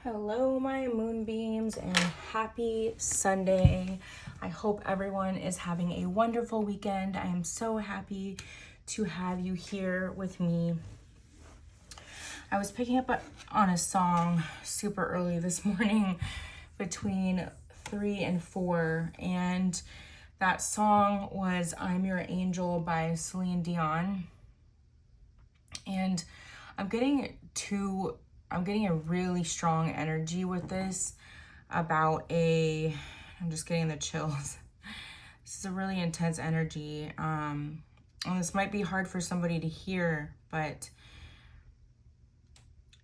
Hello, my moonbeams, and happy Sunday. I hope everyone is having a wonderful weekend. I am so happy to have you here with me. I was picking up on a song super early this morning between 3 and 4, and that song was I'm Your Angel by Celine Dion. And I'm getting a really strong energy with this about I'm just getting the chills. This is a really intense energy. And this might be hard for somebody to hear, but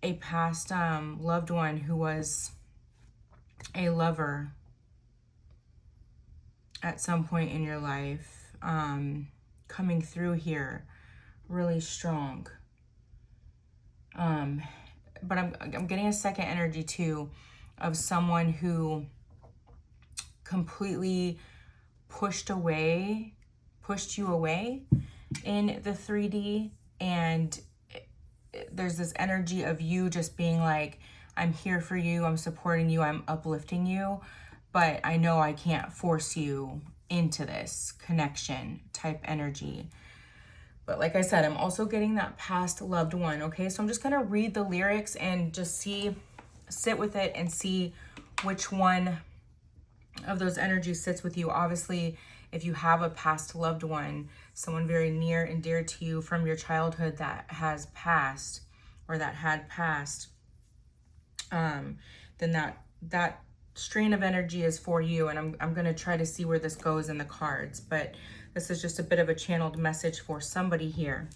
a past loved one who was a lover at some point in your life, coming through here really strong. But I'm getting a second energy too of someone who completely pushed you away in the 3D, and there's this energy of you just being like, I'm here for you, I'm supporting you, I'm uplifting you, but I know I can't force you into this connection type energy. But like I said, I'm also getting that past loved one, okay? So I'm just gonna read the lyrics and just sit with it and see which one of those energies sits with you. Obviously, if you have a past loved one, someone very near and dear to you from your childhood that has passed or that had passed, then that strain of energy is for you. And I'm gonna try to see where this goes in the cards, but this is just a bit of a channeled message for somebody here.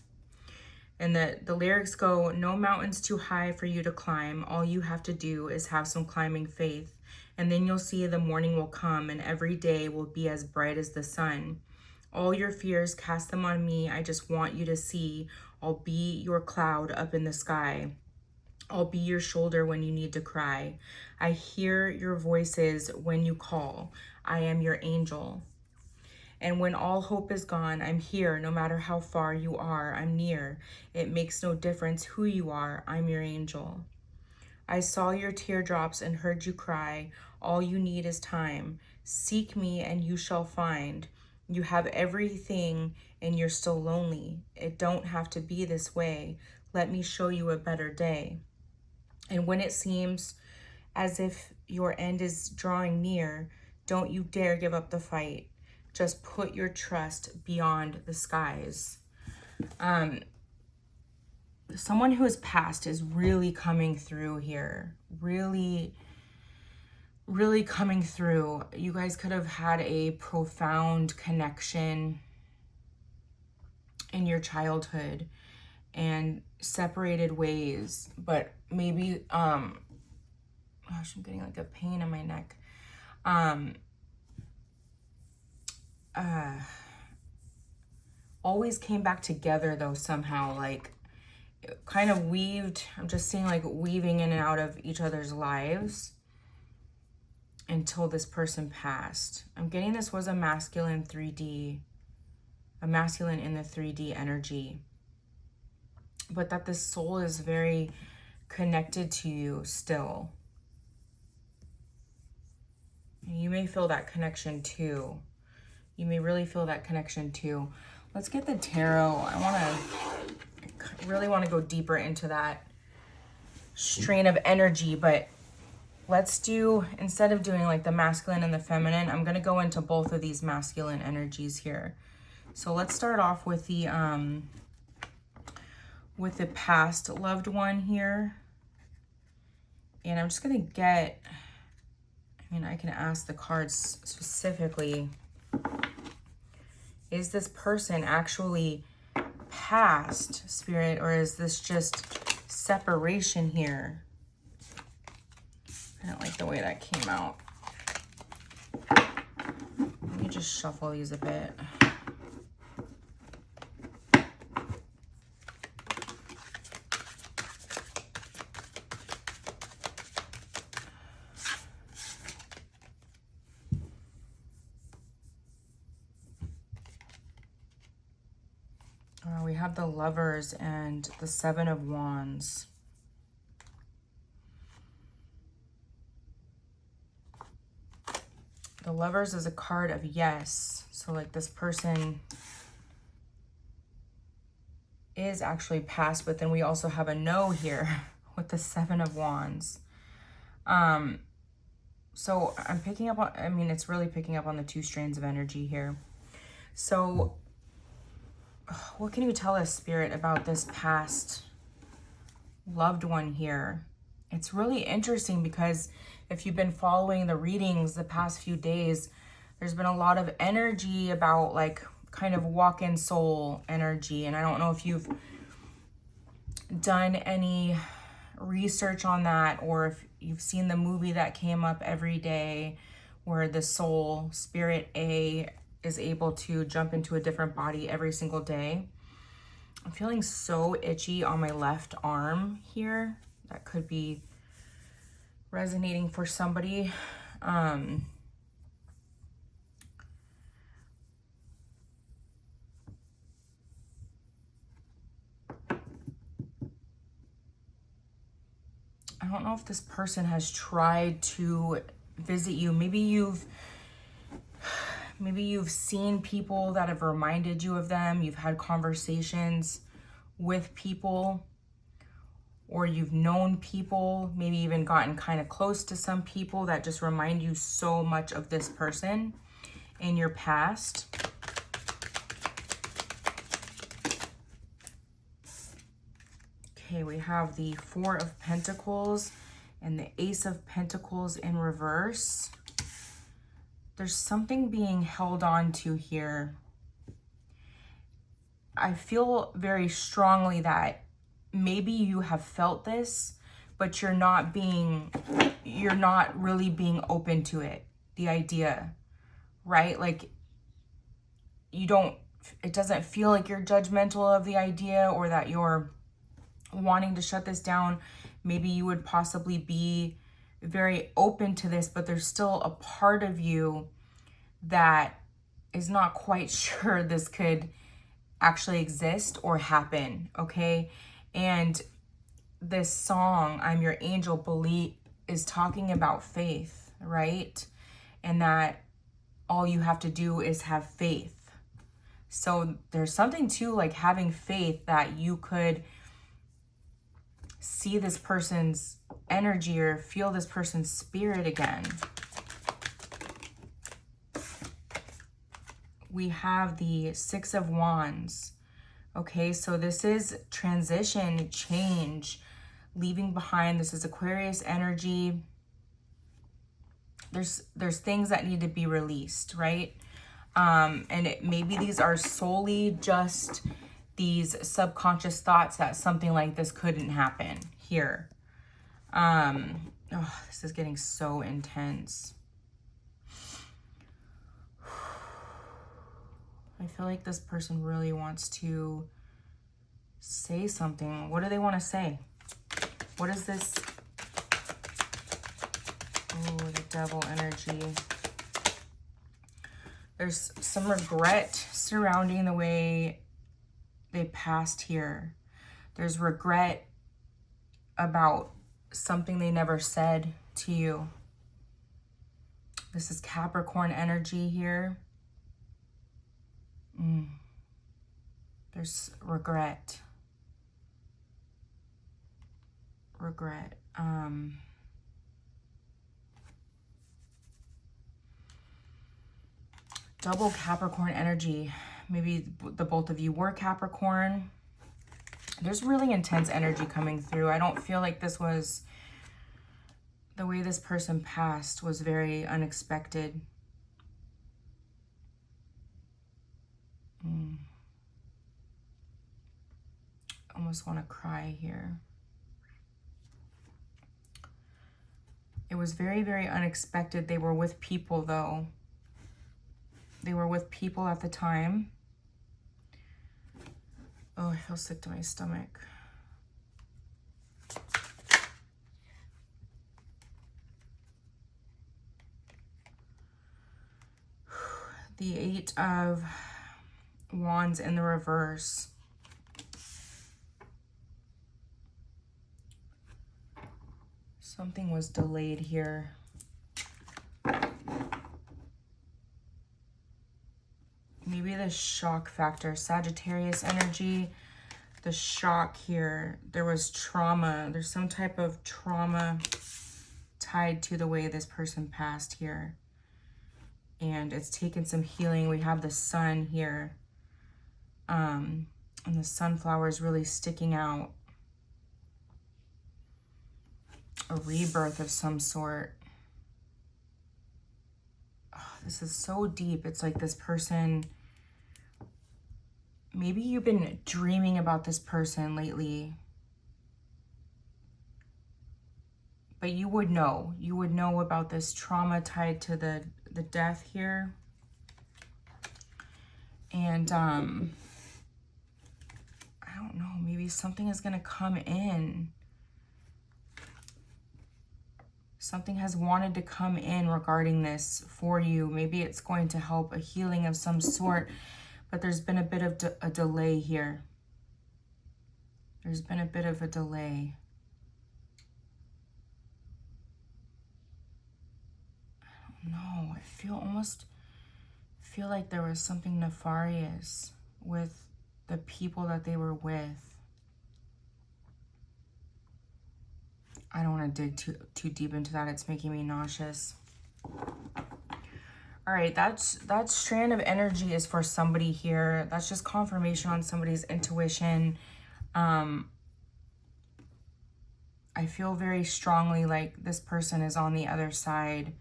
And the lyrics go, no mountain's too high for you to climb. All you have to do is have some climbing faith. And then you'll see the morning will come and every day will be as bright as the sun. All your fears, cast them on me. I just want you to see. I'll be your cloud up in the sky. I'll be your shoulder when you need to cry. I hear your voices when you call. I am your angel. And when all hope is gone, I'm here. No matter how far you are, I'm near. It makes no difference who you are. I'm your angel. I saw your teardrops and heard you cry. All you need is time. Seek me and you shall find. You have everything and you're still lonely. It don't have to be this way. Let me show you a better day. And when it seems as if your end is drawing near, don't you dare give up the fight. Just put your trust beyond the skies. Someone who has passed is really coming through here. Really, really coming through. You guys could have had a profound connection in your childhood and separated ways, but maybe, gosh, I'm getting like a pain in my neck. Always came back together though somehow, like kind of weaved. I'm just seeing like weaving in and out of each other's lives until this person passed. I'm getting this was a masculine 3D, a masculine in the 3D energy, but that this soul is very connected to you still. You may feel that connection too. You may really feel that connection too. Let's get the tarot. I really want to go deeper into that strain of energy, but let's do, instead of doing like the masculine and the feminine, I'm going to go into both of these masculine energies here. So let's start off with the past loved one here. And I'm just going to get, I can ask the cards specifically. Is this person actually past, Spirit, or is this just separation here? I don't like the way that came out. Let me just shuffle these a bit. have the Lovers and the Seven of Wands. The Lovers is a card of yes. So like this person is actually past, but then we also have a no here with the Seven of Wands. So I'm picking up on, I mean, it's really picking up on the two strands of energy here. So what can you tell us, Spirit, about this past loved one here? It's really interesting because if you've been following the readings the past few days, there's been a lot of energy about like kind of walk-in soul energy. And I don't know if you've done any research on that, or if you've seen the movie that came up every day where the soul spirit A is able to jump into a different body every single day. I'm feeling so itchy on my left arm here. That could be resonating for somebody. I don't know if this person has tried to visit you. Maybe you've seen people that have reminded you of them. You've had conversations with people, or you've known people, maybe even gotten kind of close to some people that just remind you so much of this person in your past. Okay, we have the Four of Pentacles and the Ace of Pentacles in reverse. There's something being held on to here. I feel very strongly that maybe you have felt this, but you're not really being open to it. The idea, right? Like it doesn't feel like you're judgmental of the idea or that you're wanting to shut this down. Maybe you would possibly be very open to this, but there's still a part of you that is not quite sure this could actually exist or happen, okay? And this song, I'm Your Angel, believe, is talking about faith, right? And that all you have to do is have faith. So there's something to like having faith that you could see this person's energy or feel this person's spirit again. We have the Six of Wands. Okay, so this is transition, change, leaving behind. This is Aquarius energy. There's things that need to be released, right? And maybe these are solely just these subconscious thoughts that something like this couldn't happen here. Oh, this is getting so intense. I feel like this person really wants to say something. What do they want to say? What is this? Oh, the Devil energy. There's some regret surrounding the way they passed here. There's regret about something they never said to you. This is Capricorn energy here. There's regret. Double Capricorn energy. Maybe the both of you were Capricorn. There's really intense energy coming through. I don't feel like this was, the way this person passed was very unexpected. Almost want to cry here. It was very, very unexpected. They were with people though. They were with people at the time. Oh, I feel sick to my stomach. The Eight of Wands in the reverse. Something was delayed here. Maybe the shock factor, Sagittarius energy, the shock here. There was trauma. There's some type of trauma tied to the way this person passed here. And it's taken some healing. We have the sun here. And the sunflower is really sticking out. A rebirth of some sort. Oh, this is so deep. It's like this person, maybe you've been dreaming about this person lately. But you would know. You would know about this trauma tied to the death here. And I don't know, maybe something is going to come in. Something has wanted to come in regarding this for you. Maybe it's going to help a healing of some sort, but there's been a bit of a delay here. There's been a bit of a delay. I don't know. I almost feel like there was something nefarious with the people that they were with. I don't want to dig too deep into that. It's making me nauseous. All right, that strand of energy is for somebody here. That's just confirmation on somebody's intuition. I feel very strongly like this person is on the other side.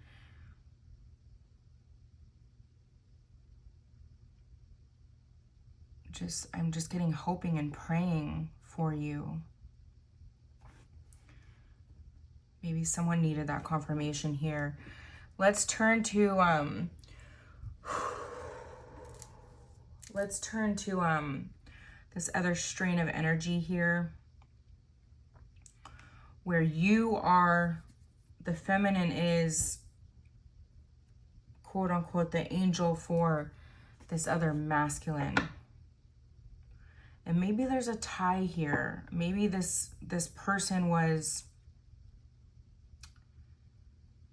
I'm just getting hoping and praying for you. Maybe someone needed that confirmation here. Let's turn to this other strain of energy here, where you are, the feminine is quote unquote the angel for this other masculine. And maybe there's a tie here. Maybe this person was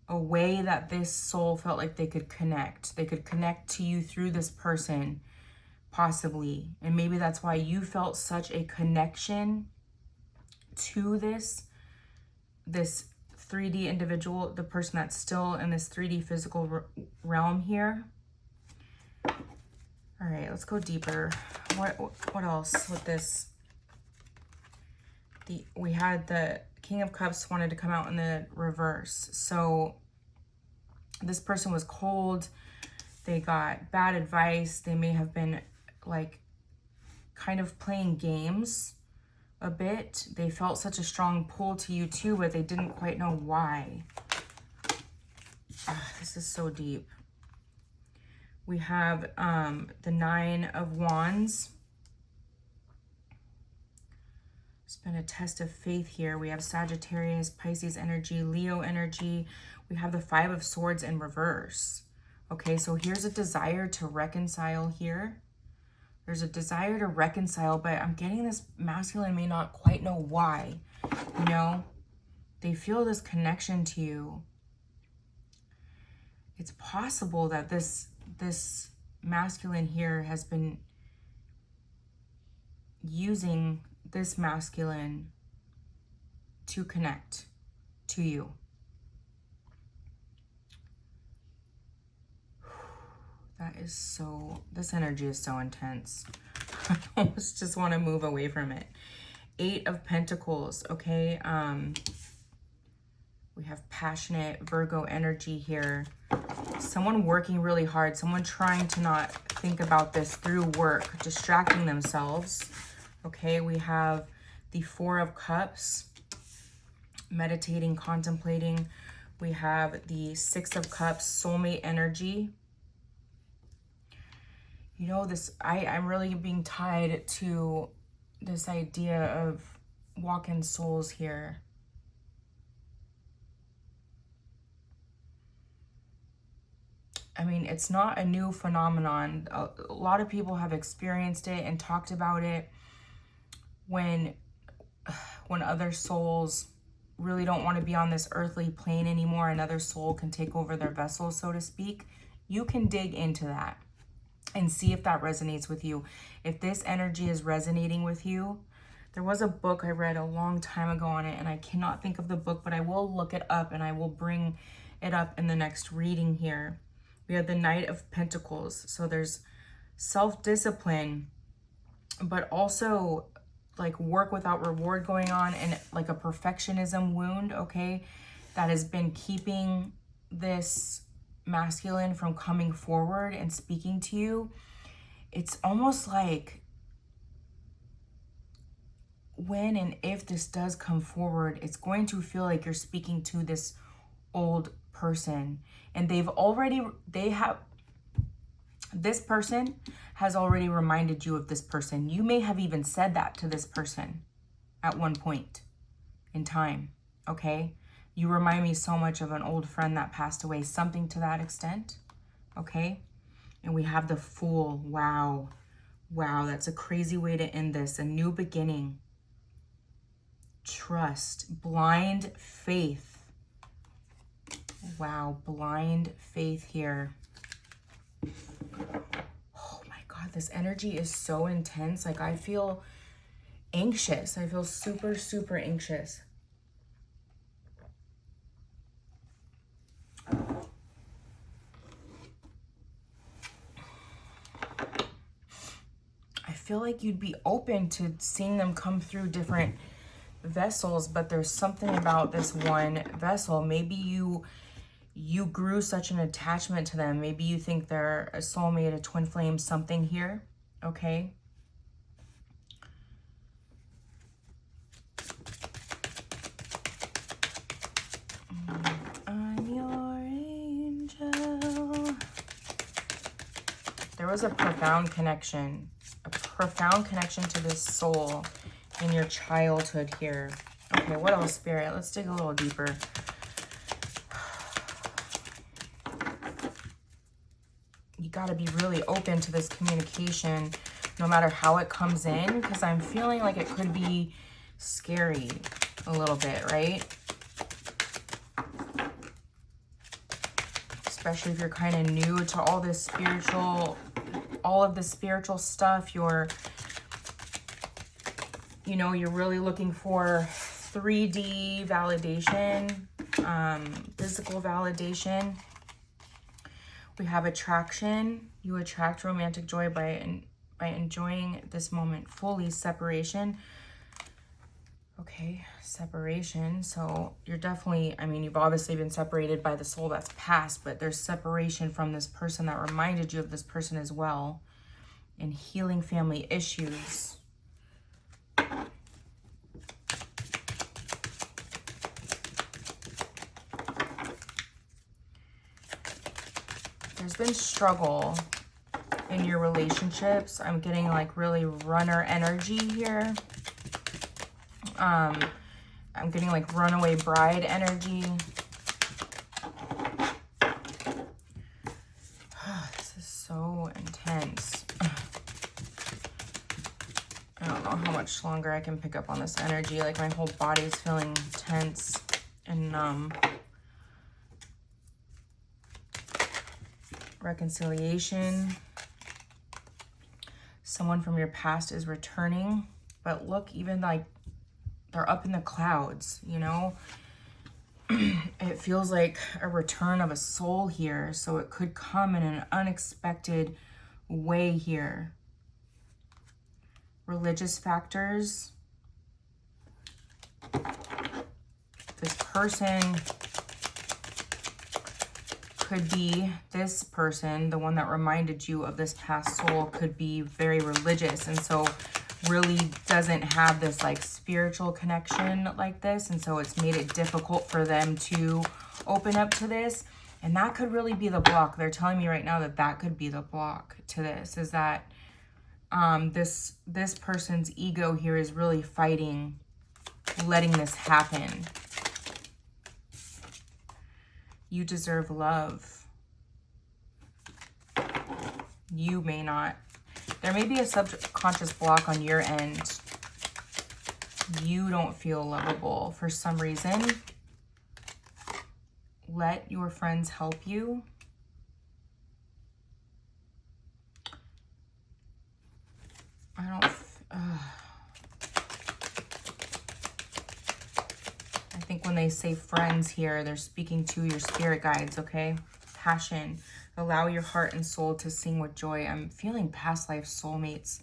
a way that this soul felt like they could connect. They could connect to you through this person, possibly. And maybe that's why you felt such a connection to this 3D individual, the person that's still in this 3D physical realm here. All right, let's go deeper. What else with this? We had the King of Cups wanted to come out in the reverse. So this person was cold. They got bad advice. They may have been like kind of playing games a bit. They felt such a strong pull to you too, but they didn't quite know why. This is so deep. We have the 9 of Wands. It's been a test of faith here. We have Sagittarius, Pisces energy, Leo energy. We have the 5 of Swords in reverse. Okay, so here's a desire to reconcile here. There's a desire to reconcile, but I'm getting this masculine may not quite know why. You know, they feel this connection to you. It's possible that this masculine here has been using this masculine to connect to you. This energy is so intense. I almost just want to move away from it. 8 of Pentacles, okay? We have passionate Virgo energy here. Someone working really hard, someone trying to not think about this through work, distracting themselves. Okay, we have the 4 of Cups, meditating, contemplating. We have the 6 of Cups, soulmate energy. You know, I'm really being tied to this idea of walk-in souls here. I mean, it's not a new phenomenon. A lot of people have experienced it and talked about it when other souls really don't want to be on this earthly plane anymore, another soul can take over their vessel, so to speak, you can dig into that and see if that resonates with you. If this energy is resonating with you, there was a book I read a long time ago on it, and I cannot think of the book, but I will look it up and I will bring it up in the next reading here. We have the Knight of Pentacles. So there's self-discipline, but also like work without reward going on, and like a perfectionism wound, okay, that has been keeping this masculine from coming forward and speaking to you. It's almost like when and if this does come forward, it's going to feel like you're speaking to this old person, and this person has already reminded you of this person. You may have even said that to this person at one point in time, okay? You remind me so much of an old friend that passed away, something to that extent, okay? And we have the Fool. Wow. Wow, that's a crazy way to end this. A new beginning. Trust. Blind faith. Wow, blind faith here. Oh my God, this energy is so intense. Like, I feel anxious. I feel super, super anxious. I feel like you'd be open to seeing them come through different vessels, but there's something about this one vessel. Maybe you grew such an attachment to them. Maybe you think they're a soulmate, a twin flame, something here, okay? I'm your angel. There was a profound connection to this soul in your childhood here. Okay, what else, Spirit? Let's dig a little deeper. You got to be really open to this communication, no matter how it comes in, because I'm feeling like it could be scary a little bit, right? Especially if you're kind of new to all this spiritual, all of the spiritual stuff. You're really looking for 3D validation, physical validation. We have attraction. You attract romantic joy by enjoying this moment fully. Separation. Okay, separation. So you're definitely, you've obviously been separated by the soul that's passed, but there's separation from this person that reminded you of this person as well. And healing family issues. There's been struggle in your relationships. I'm getting like really runner energy here. I'm getting like runaway bride energy. This is so intense. I don't know how much longer I can pick up on this energy. Like, my whole body's feeling tense and numb. Reconciliation. Someone from your past is returning, but look, even like they're up in the clouds, you know? It feels like a return of a soul here, so it could come in an unexpected way here. Religious factors. This person could be, this person, the one that reminded you of this past soul, could be very religious, and so really doesn't have this like spiritual connection like this, and so it's made it difficult for them to open up to this. And that could really be the block. They're telling me right now that that could be the block to this, is that this person's ego here is really fighting letting this happen. You deserve love. You may not. There may be a subconscious block on your end. You don't feel lovable for some reason. Let your friends help you. I think when they say friends here, they're speaking to your spirit guides, okay? Passion. Allow your heart and soul to sing with joy. I'm feeling past life soulmates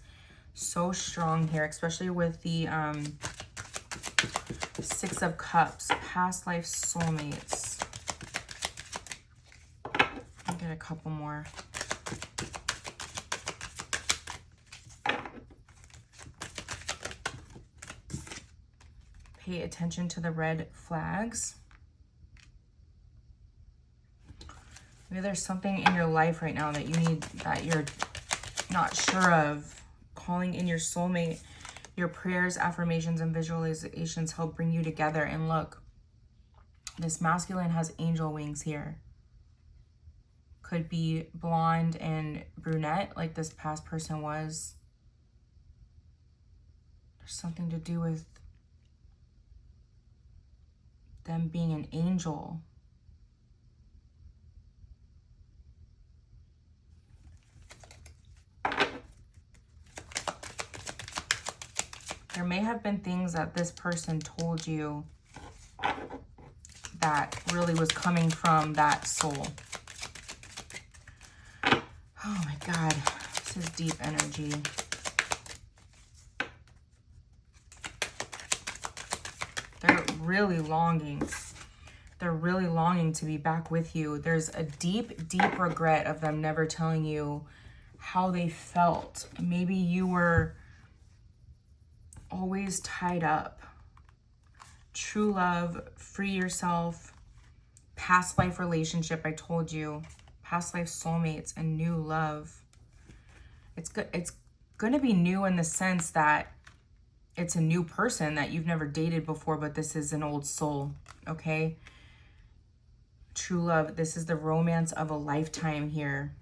so strong here, especially with the Six of Cups. Past life soulmates. I'll get a couple more. Pay attention to the red flags. Maybe there's something in your life right now that you need, that you're not sure of. Calling in your soulmate. Your prayers, affirmations, and visualizations help bring you together. And look, this masculine has angel wings here. Could be blonde and brunette like this past person was. There's something to do with them being an angel. There may have been things that this person told you that really was coming from that soul. Oh my God, this is deep energy. They're really longing. They're really longing to be back with you. There's a deep, deep regret of them never telling you how they felt. Maybe you were always tied up. True love, free yourself, past life relationship, I told you, past life soulmates, and new love. It's good. It's going to be new in the sense that it's a new person that you've never dated before, but this is an old soul, okay? True love, this is the romance of a lifetime here.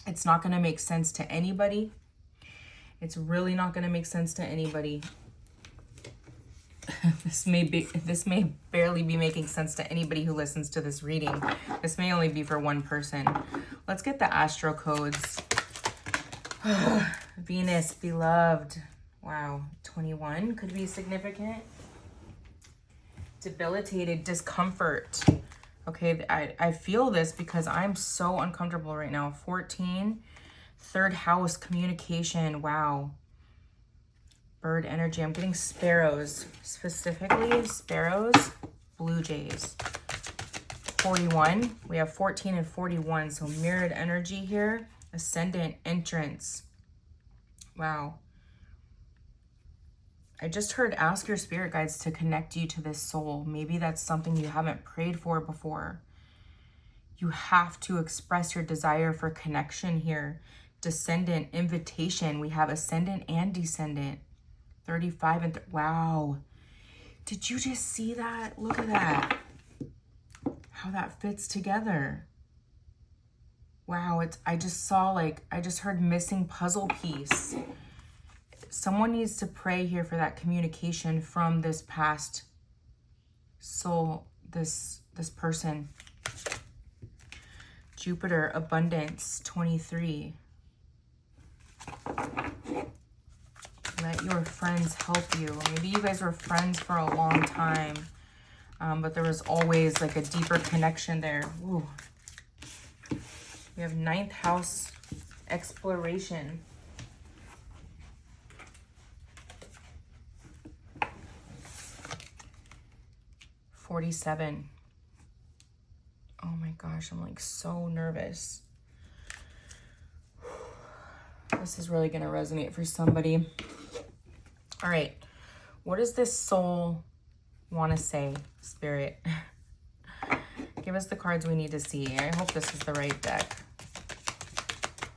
It's not going to make sense to anybody. It's really not going to make sense to anybody. This may barely be making sense to anybody who listens to this reading. This may only be for one person. Let's get the astro codes. Venus, beloved. Wow, 21 could be significant. Debilitated, discomfort. Okay, I feel this because I'm so uncomfortable right now. 14, third house, communication. Wow. Bird energy. I'm getting sparrows. Specifically, sparrows, blue jays. 41. We have 14 and 41. So mirrored energy here. Ascendant, entrance. Wow. I just heard ask your spirit guides to connect you to this soul. Maybe that's something you haven't prayed for before. You have to express your desire for connection here. Descendant, invitation. We have ascendant and descendant. 35 and wow. Did you just see that? Look at that. How that fits together. Wow, I just heard missing puzzle piece. Someone needs to pray here for that communication from this past soul, this person. Jupiter, abundance, 23. Let your friends help you. Maybe you guys were friends for a long time, but there was always like a deeper connection there. Ooh. We have 9th house, exploration. $47. Oh my gosh, I'm like so nervous. This is really going to resonate for somebody. All right. What does this soul want to say, Spirit? Give us the cards we need to see. I hope this is the right deck.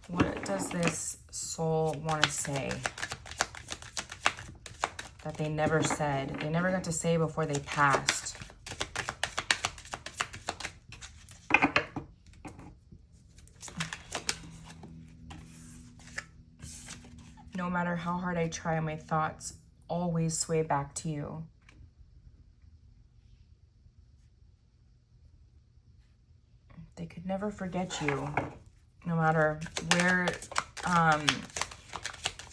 What does this soul want to say that they never said? They never got to say before they passed. No matter how hard I try, my thoughts always sway back to you. They could never forget you, no matter where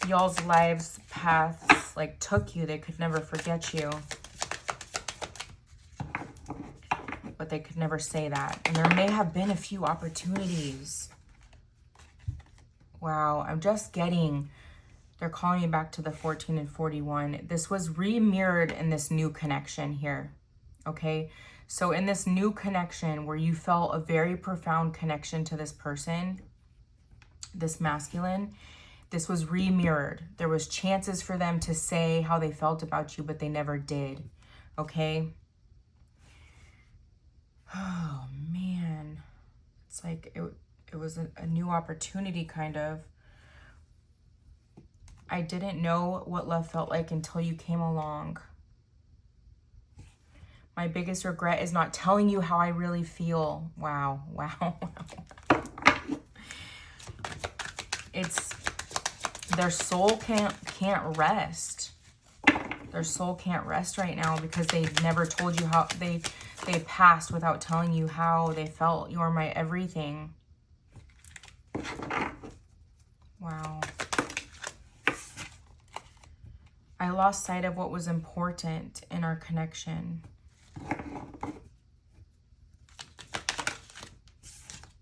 y'all's lives paths like took you. They could never forget you, but they could never say that. And there may have been a few opportunities. Wow, I'm just getting, they're calling you back to the 14 and 41. This was re-mirrored in this new connection here, okay? So in this new connection where you felt a very profound connection to this person, this masculine, this was re-mirrored. There was chances for them to say how they felt about you, but they never did, okay? Oh, man. It's like it was a new opportunity, kind of. I didn't know what love felt like until you came along. My biggest regret is not telling you how I really feel. Wow, wow. It's, their soul can't rest. Their soul can't rest right now because they never told you how they passed without telling you how they felt. You are my everything. Wow. I lost sight of what was important in our connection.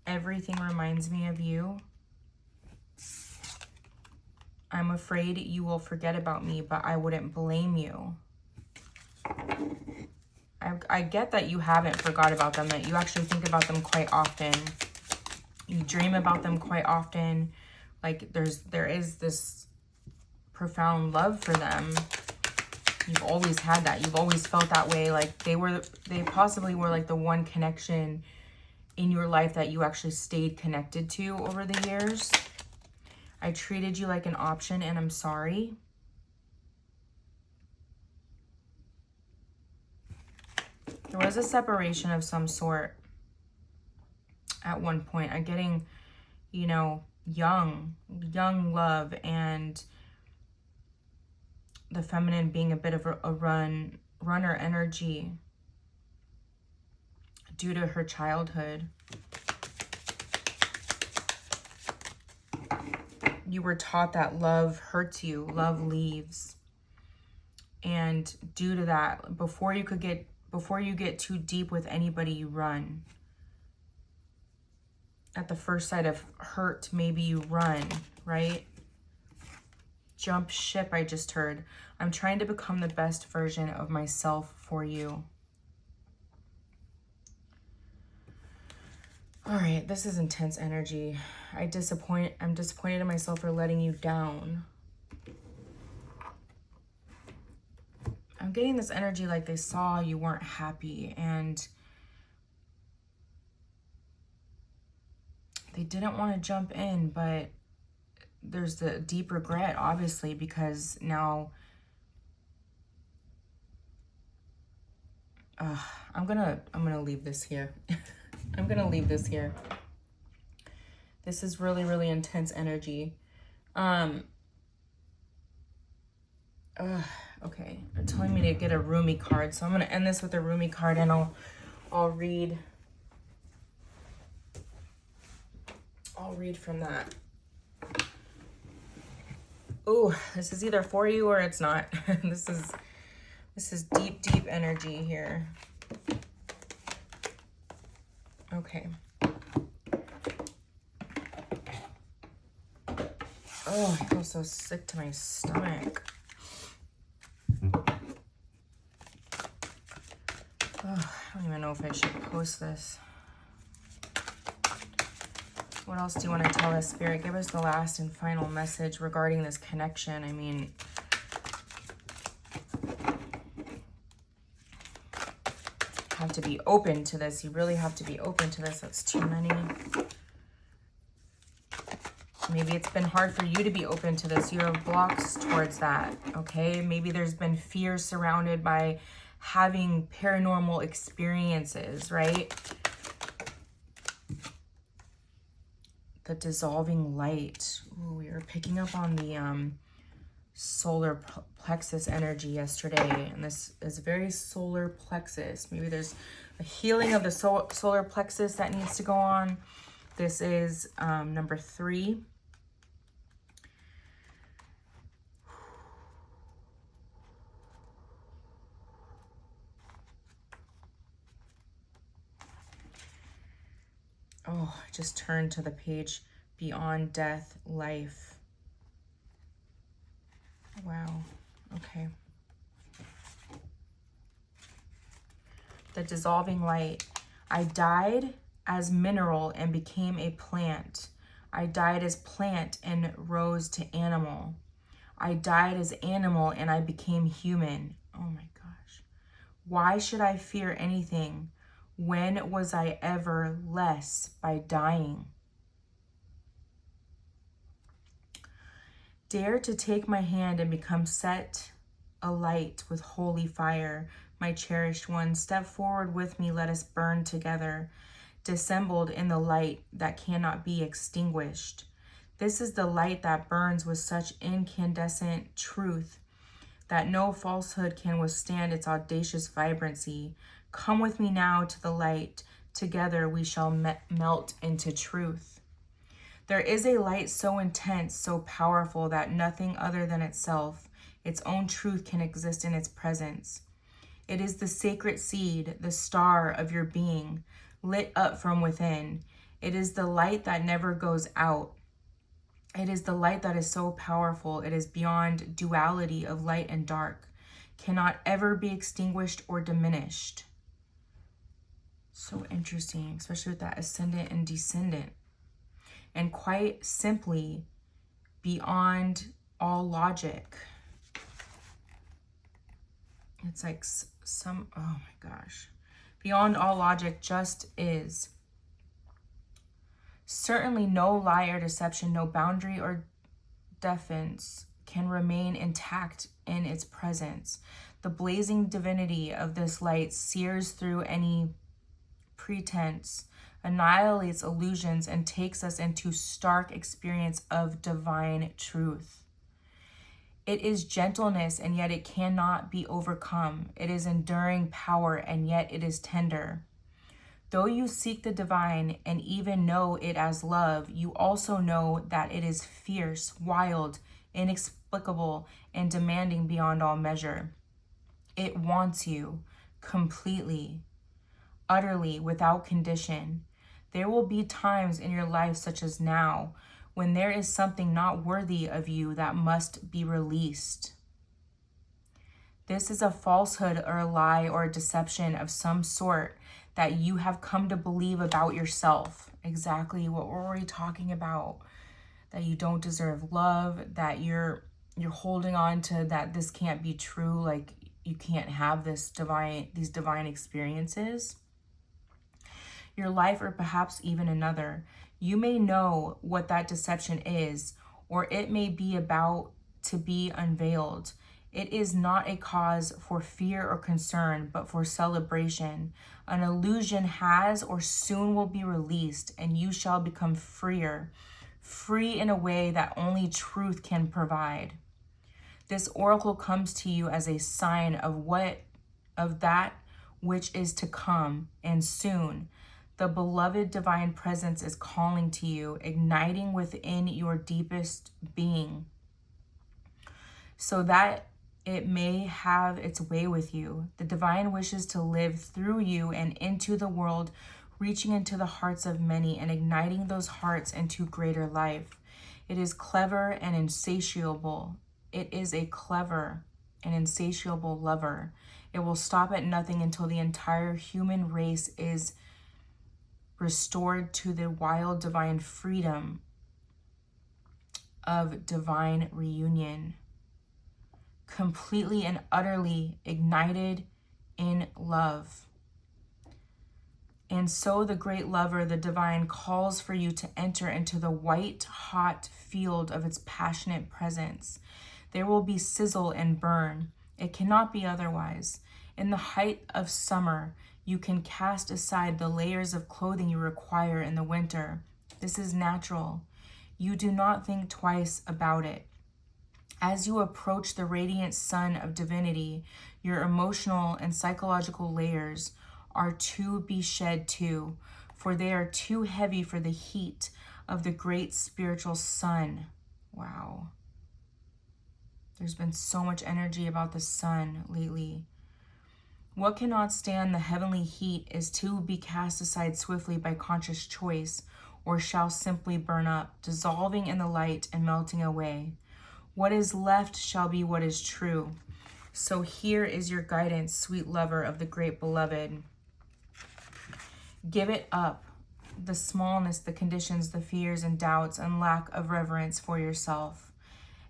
Everything reminds me of you. I'm afraid you will forget about me, but I wouldn't blame you. I get that you haven't forgot about them, that you actually think about them quite often. You dream about them quite often. Like there is this profound love for them. You've always had that. You've always felt that way. Like they possibly were like the one connection in your life that you actually stayed connected to over the years. I treated you like an option and I'm sorry. There was a separation of some sort at one point. I'm getting, you know, young love and the feminine being a bit of a runner energy due to her childhood. You were taught that love hurts you, love leaves. And due to that, before you get too deep with anybody, you run. At the first sight of hurt, maybe you run, right? Jump ship, I just heard. I'm trying to become the best version of myself for you. All right, this is intense energy. I'm disappointed in myself for letting you down. I'm getting this energy like they saw you weren't happy and they didn't want to jump in, but there's the deep regret, obviously, because now I'm gonna leave this here. I'm gonna leave this here. This is really, really intense energy. Okay, they're telling me to get a Rumi card, so I'm gonna end this with a Rumi card, and I'll read from that. Oh, this is either for you or it's not. This is deep, deep energy here. Okay. Oh, I feel so sick to my stomach. Oh, I don't even know if I should post this. What else do you want to tell us, Spirit? Give us the last and final message regarding this connection. I mean, have to be open to this. You really have to be open to this. That's too many. Maybe it's been hard for you to be open to this. You have blocks towards that, okay? Maybe there's been fear surrounded by having paranormal experiences, right? The dissolving light. Ooh, we are picking up on the solar plexus energy yesterday, and this is very solar plexus. Maybe there's a healing of the solar plexus that needs to go on. This is number 3. Oh, I just turned to the page, Beyond Death, Life. Wow, okay. The dissolving light. I died as mineral and became a plant. I died as plant and rose to animal. I died as animal and I became human. Oh my gosh. Why should I fear anything? When was I ever less by dying? Dare to take my hand and become set alight with holy fire. My cherished one, step forward with me, let us burn together, dissembled in the light that cannot be extinguished. This is the light that burns with such incandescent truth that no falsehood can withstand its audacious vibrancy. Come with me now to the light. Together we shall melt into truth. There is a light so intense, so powerful that nothing other than itself, its own truth, can exist in its presence. It is the sacred seed, the star of your being, lit up from within. It is the light that never goes out. It is the light that is so powerful. It is beyond duality of light and dark, cannot ever be extinguished or diminished. So interesting, especially with that ascendant and descendant. And quite simply, beyond all logic. It's like oh my gosh. Beyond all logic just is. Certainly no lie or deception, no boundary or defense can remain intact in its presence. The blazing divinity of this light sears through any pretense, annihilates illusions, and takes us into stark experience of divine truth. It is gentleness, and yet it cannot be overcome. It is enduring power, and yet it is tender. Though you seek the divine and even know it as love, you also know that it is fierce, wild, inexplicable, and demanding beyond all measure. It wants you completely, utterly, without condition. There will be times in your life, such as now, when there is something not worthy of you that must be released. This is a falsehood or a lie or a deception of some sort that you have come to believe about yourself. Exactly what were we talking about? That you don't deserve love, that you're holding on to, that this can't be true, like you can't have these divine experiences. Your life, or perhaps even another. You may know what that deception is, or it may be about to be unveiled. It is not a cause for fear or concern, but for celebration. An illusion has or soon will be released, and you shall become freer, free in a way that only truth can provide. This oracle comes to you as a sign of that which is to come, and soon. The beloved divine presence is calling to you, igniting within your deepest being, so that it may have its way with you. The divine wishes to live through you and into the world, reaching into the hearts of many and igniting those hearts into greater life. It is clever and insatiable. It is a clever and insatiable lover. It will stop at nothing until the entire human race is restored to the wild divine freedom of divine reunion, completely and utterly ignited in love. And so the great lover, the divine, calls for you to enter into the white hot field of its passionate presence. There will be sizzle and burn. It cannot be otherwise. In the height of summer, you can cast aside the layers of clothing you require in the winter. This is natural. You do not think twice about it. As you approach the radiant sun of divinity, your emotional and psychological layers are to be shed too, for they are too heavy for the heat of the great spiritual sun. Wow. There's been so much energy about the sun lately. What cannot stand the heavenly heat is to be cast aside swiftly by conscious choice, or shall simply burn up, dissolving in the light and melting away. What is left shall be what is true. So here is your guidance, sweet lover of the great beloved. Give it up, the smallness, the conditions, the fears and doubts and lack of reverence for yourself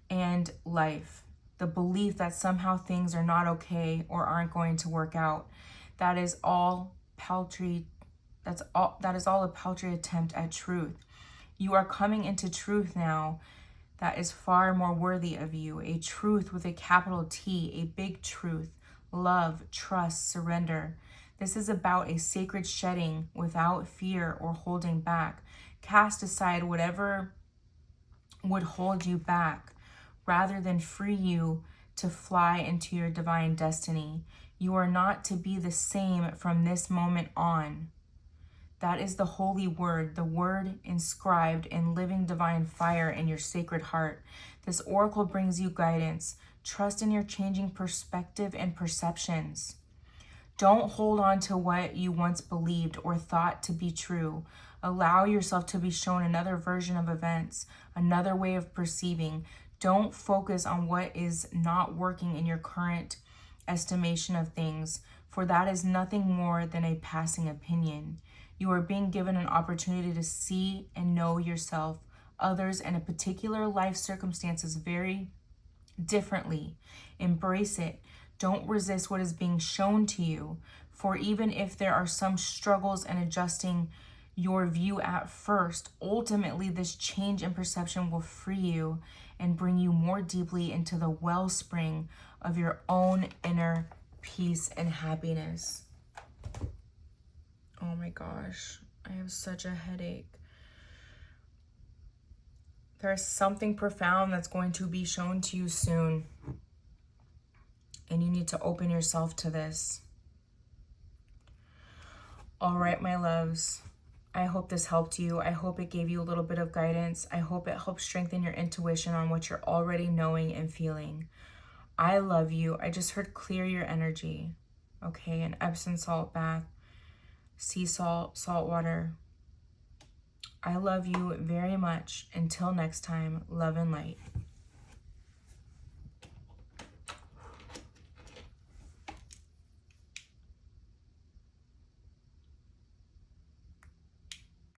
and life. The belief that somehow things are not okay or aren't going to work out. That is all paltry. That is all a paltry attempt at truth. You are coming into truth now that is far more worthy of you. A truth with a capital T, a big truth. Love, trust, surrender. This is about a sacred shedding without fear or holding back. Cast aside whatever would hold you back, rather than free you to fly into your divine destiny. You are not to be the same from this moment on. That is the holy word, the word inscribed in living divine fire in your sacred heart. This oracle brings you guidance. Trust in your changing perspective and perceptions. Don't hold on to what you once believed or thought to be true. Allow yourself to be shown another version of events, another way of perceiving. Don't focus on what is not working in your current estimation of things, for that is nothing more than a passing opinion. You are being given an opportunity to see and know yourself, others, and a particular life circumstances very differently. Embrace it. Don't resist what is being shown to you, for even if there are some struggles in adjusting your view at first, ultimately this change in perception will free you and bring you more deeply into the wellspring of your own inner peace and happiness. Oh my gosh, I have such a headache. There's something profound that's going to be shown to you soon. And you need to open yourself to this. All right, my loves. I hope this helped you. I hope it gave you a little bit of guidance. I hope it helped strengthen your intuition on what you're already knowing and feeling. I love you. I just heard clear your energy. Okay, an Epsom salt bath, sea salt, salt water. I love you very much. Until next time, love and light.